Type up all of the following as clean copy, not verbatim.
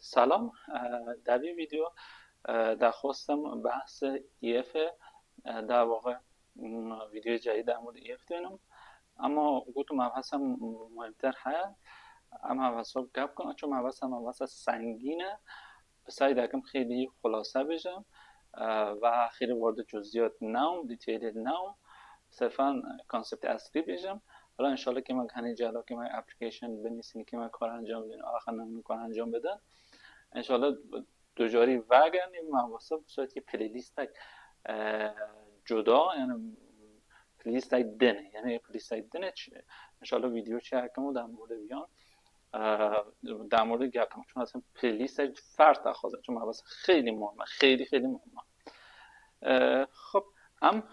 سلام. در این ویدیو درخواستم بحث EF در واقع ویدیو جدید در مورد EF دارم، اما گفتم مبحثم مهمتر هست. اما مبحث رو گپ کنم چون مبحث سنگینه. سعی دارم خیلی خلاصه بشم و خیلی وارد جزئیات نم، دیتیل نم، صرفا کانسپت اصلی بشم. حالا انشالله که من همین جلو که من اپلیکیشن بنویسین که من کار انجام بدین آخر نمونه کار انجام بدن انشالله دوجاری وگرن این مباحث به صورت که پلیلیست جدا، یعنی پلیلیست دنه، یعنی پلیلیست دنه انشالله ویدیو چه هکمو در مورد بیان در مورد گپم، چون اصلا پلیلیست فرد تخوازه، چون مباحث خیلی مهمه، خیلی خیلی مهمه. خب هم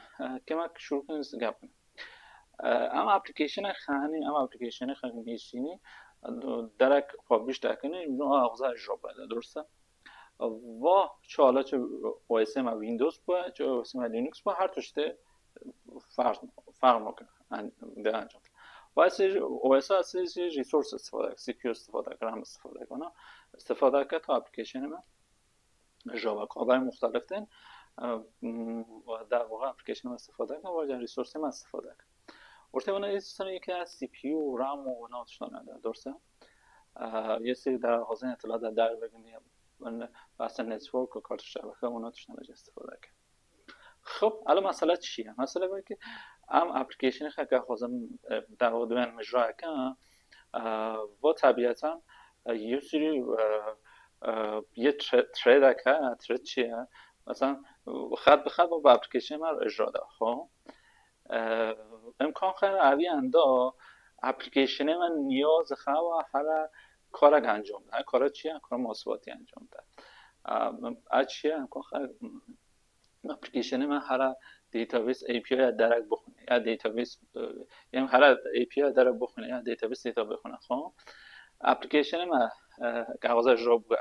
که من شروع کنیم گپ کنیم. ام اپلیکیشن خانی میشینی درک پابلیش دکنه اینو آغاز اجرا بده، درسته؟ و چه حالا چه OS ما ویندوز با چه OS ما لینوکس با هر توشته فرق میکنه ده انجام. واسه OS اساس ریسورس استفاده سی پی استفاده کنم استفاده که تا اپلیکیشن ما جاوا کاربر مختلف دین و در واقع اپلیکیشن ما استفاده کنم و ریسورس ما استفاده کنم. ورته اون ایستونه که از سی پی یو رام و اونا داشتن، درسته؟ یه سری در حوزه اطلاعات در بگیم بحث نتورک و کارت شبکه اونا توشن استفاده کنم. خب الان مسئله چیه؟ مسئله باید که ام اپلیکیشن خیلی خوازم در واقع دوین مجرا کنم و طبیعتا یه سری یه ترید که ترید چیه؟ مثلا خط به خط با اپلیکیشن من اجرا ده. خب امکان خیلی اوی اندا اپلیکیشن من نیاز خواه هر کار انجام ده. کار چیه؟ کار محاسباتی انجام ده. از چیه؟ امکان خیلی اپلیکیشن من هر دیتابیس API درک بخونه یا دیتابیس یعنی هر API درک بخونه یا دیتابیس دیتا بخونه. خب اپلیکیشن من کاغذ اجرا بگه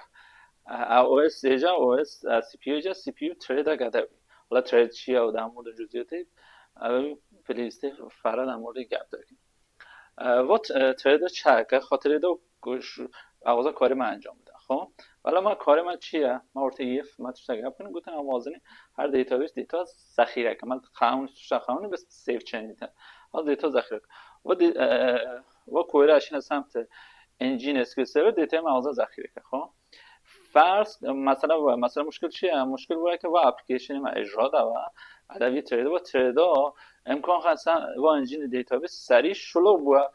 OS جا OS CPU جا CPU ترید گده. حالا ترید چیه و در مورد جزئیاتی پلیلیست فرا در مورد گپ داریم. و ترید چه که خاطر دو آغاز کاری من انجام بدم. خب حالا ما کار من چیه؟ ما ورته EF ما توش گپ کنیم گفتم موازنه هر دیتابیس دیتا ذخیره کنم. من قانون به سیو چین حالا دیتا ذخیره و کوئری از سمت انجین اسکیل سرور دیتا مغازه ذخیره کنه. خب فرض مثلا مشکل چیه؟ مشکل بوده که با اپلیکیشن ما اجرا ده و ادوی ترید و تریدا امکان خاصا و انجین دیتابیس سریع شلوغ بوده.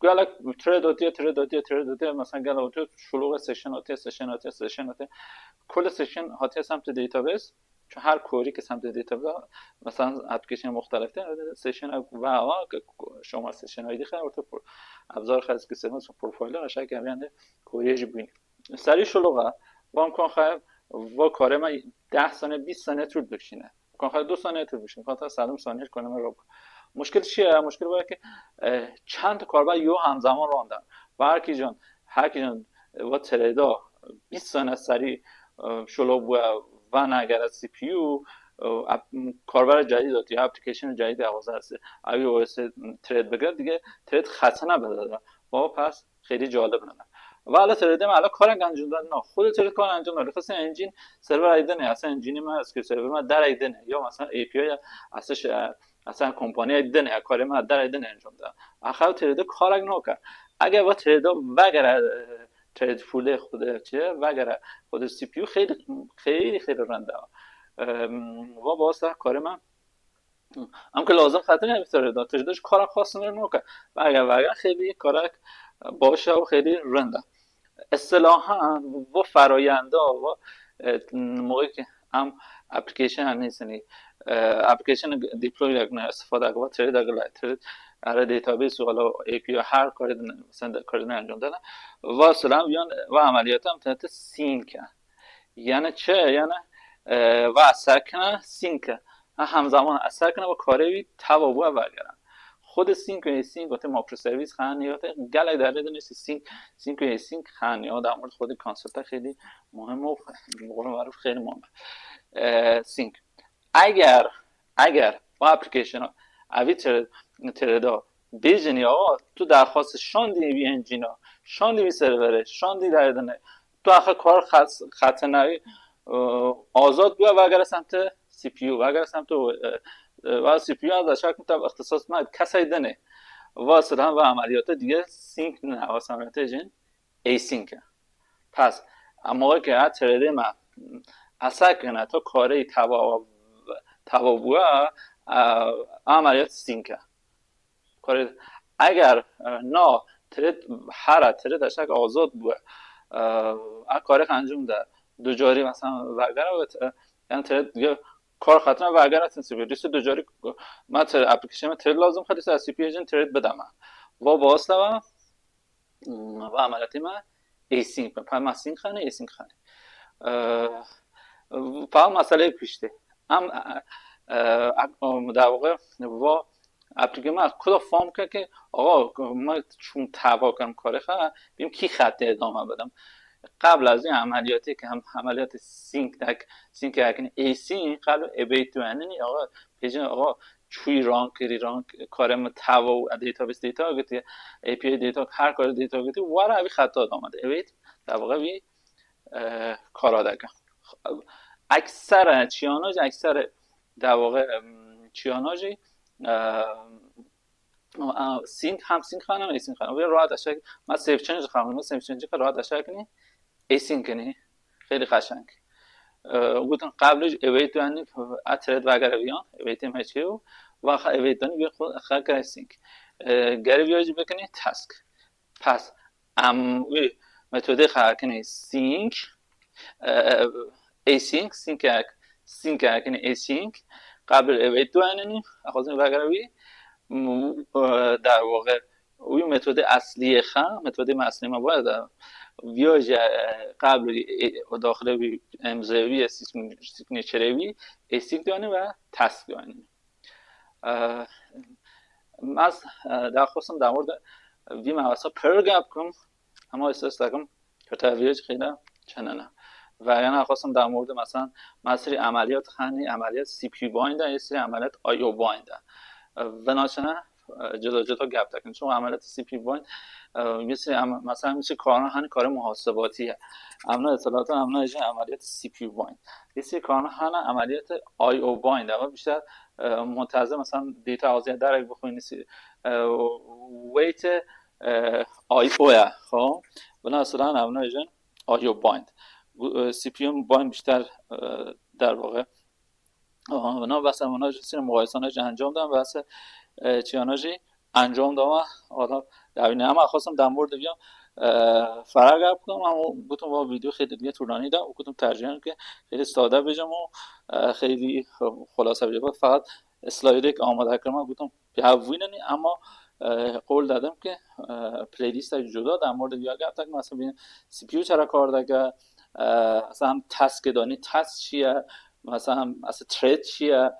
گالا ترید مثلا گالا تو شلوغ سشن هاتی کل سشن هاتی سمت دیتابیس، چون هر کوری که سمت دیتابیس مثلا اپلیکیشن مختلف داره سشن و شما سشن هایی دیگه تو ابزار خاص که سرمس پروفایل قشنگ کردن کوریج ببین سریع شلوغه و امکان خیلی و کار ما 10 ثانیه 20 ثانیه طول بکشینه، امکان خیلی 2 ثانیه طول بکشینه تا 100 ثانیه کنم رو. مشکل چیه؟ مشکل باید که چند تا کاربر یو همزمان راندن و هر کی جان و تریدا 20 ثانیه سریع شلوغ و نگر از سی پی یو کاربر جدید داد یا اپلیکیشن جدید آغاز هست اوی او اس ترید بگیره دیگه ترید خطا نبده و پس خیلی جالب نه. و حالا ترید ما الان کار انجام دادن نه خود ترید کار انجام داده خاصه انجین سرور ایده نه اصلا انجین ما اسکیل سرور ما در ایده نه یا مثلا ای پی آی اصلا کمپانی ایده نه کار ما در ایده نه انجام داد آخر ترید کار نکرد. اگه با ترید وگره ترید فول خود چیه وگره خود سی پی یو خیلی رنده و واسه کار من هم که لازم خاطر نمیتونه داد تجدش کار خاص نمیکنه و اگر خیلی کار باشه و خیلی رنده اصطلاحا و فرایندا و موقعی که هم اپلیکیشن هم نیستنی اپلیکیشن دیپلوی کنه استفاده کنه ترید اگر هر دیتابیس و حالا ای پی هر کاری مثلا کاری انجام دادن و اصلا بیان و عملیات هم تحت سینک یعنی چه؟ یعنی و اثر کنه سینک همزمان اثر کنه و کاری توابع وگرن خود سینک و ماکرو سرویس خانیات گله در رد نیست سینک و سینک خانیات در مورد خود کانسپت خیلی مهم و بقول معروف خیلی مهمه. سینک اگر با اپلیکیشن اوی تردا بیجنی آقا تو درخواست شاندی وی انجینا شاندی وی سرور شاندی در دنه تو آخر کار خط نوی آزاد بیا و اگر سمت سی پی یو و اگر سمت و سی پی یو از اشک میتونم اختصاص ما کسای دنه واسه هم و عملیات دیگه سینک نه واسه عملیات جن ای سینک. پس اما که ها ترده ما اصلا کنه تو کاری توا بوا عملیات سینک کاری اگر نه ترد هر ترد اشک آزاد بوا کار انجام ده دو جاری مثلا وگر یعنی ترد دیگه کار خاطر وگر است سی پی دو جاری ما اپلیکیشن ترد لازم خاطر از سی پی جن ترد بدم و واسه و عملیاتی ما ایسینک ما سینک خانه ایسینک خانه فهم مسئله پیشته هم در واقع و اپلیکیشن ما خدا فهم کرد که آقا ما چون توا کنم کار خواهد بیم کی خط ادامه بدم قبل از این عملیاتی که هم عملیات سینک اکنی ای سینک قبل ابیت دواننی آقا پیجن آقا چوی رانگ کارم توا و دیتابیس دیتا گتی ای پی دیتا هر کار دیتا گتی واره اوی خطا آمده ابیت در واقع وی کارا دکن اکثر چیاناج اکثر در واقع چیاناجی سینک هم سینک خانم ای سینک خانم راحت اشک من سیف چنج خانم من سیف چنج که راحت اشک کنی ای سینک کنی خیلی قشنگ گفتم قبلش اویت دانی اترد وگر بیان اویت مچیو و اویت دانی بیا خود خاک سینک گری بیاجی بکنی تاسک پس وی متد خاکنی سینک ای سینک کنی ای سینک قبل اویت دانی اخوازم وگر بی در واقع وی متد اصلی متد اصلی ما باید ویاج قبل داخل امضایی سیگنیچروی استیک دانی و تاسک دانی از در خواستم در مورد وی مواسا پرگاب کنم اما احساس دارم که ویاج خیلی چنانه و یعنی خواستم در مورد مثلا مسیر عملیات خانی عملیات سی پی بایند یه سری عملیات آی او بایند و ناچنه جدا گپ داریم چون عملیات سی پی بایند مثلا میشه کار محاسباتیه امنا اطلاعات امنا عملیات سی پی بایند یه سری کارها عملیات آی او بایند اما بیشتر منتظر مثلا دیتا آزاد در بخوین ویت آی او خب بنا اصلا امنا آی او بایند سی پی یو بایند بیشتر در واقع اونا واسه اونا سری مقایسه‌اش انجام دادم واسه چیاناجی انجام دادم حالا در این هم خواستم در مورد بیام فرق کنم اما گفتم با ویدیو خیلی دیگه طولانی داد و گفتم ترجیح که خیلی ساده بجم و خیلی خلاصه بجم فقط اسلایدی که آماده کردم گفتم بیاویننی اما قول دادم که پلیلیست جدا در مورد بیا گفت که مثلا ببین سی پی یو چرا کار داره مثلا تاسک دانی تاسک چیه مثلا ترید چیه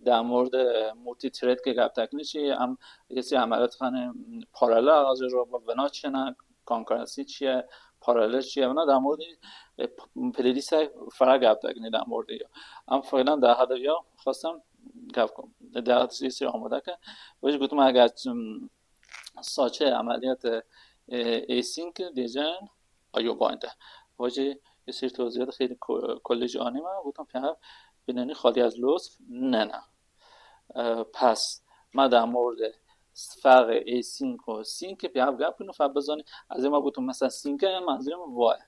در مورد مولتی ترید که گپ تکنی چیه هم یه سری عملیات خانه پارالل از رو با بنا چنه کانکورنسی چیه پارالل چیه اونا در مورد پلیلیست فرق گپ تکنی در مورد هم فعلا در حد یا خواستم گپ کنم در حد یه سری آماده که ولی گفتم اگر ساچه عملیات ایسینک دیجن آیو باینده واجه یه سری توضیحات خیلی کلیج آنی من گفتم پیام بیننی خالی از لطف نه پس ما در مورد فرق ای سینک و سینک پیام گپ کنم فقط بزنی از این ما گفتم مثلا سینک منظورم وای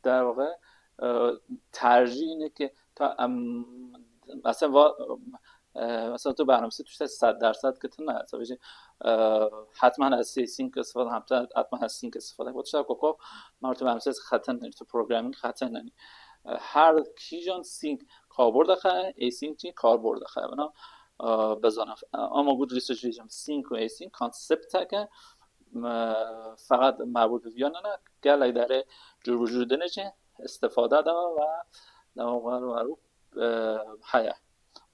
در واقع ترجیح اینه که تا مثلا تو برنامه‌نویسی توش 100% که تو نه حتما از سینک استفاده حتما از سینک استفاده بود چرا کوکو مرتبه برنامه‌نویسی خطا نمی تو پروگرامینگ خطا نمی هر کیجان سینک کاربرد داره ای سینک چی کاربرد داره بنا بزنم اما بود ریسرچ ویژن سینک و ای سینک کانسپت که فقط مربوط به ویان نه گله داره جور وجود نشه استفاده داره و در واقع رو حیا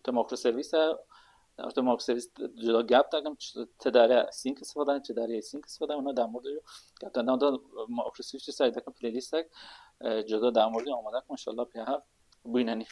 تو سرویس جدا گپ دارم چه داره سینک استفاده چه داره سینک استفاده اونا در مورد گپ دادن دو ماکرو سرویس سایت که پلیلیست جدا در مورد آماده ان شاء الله به بیننی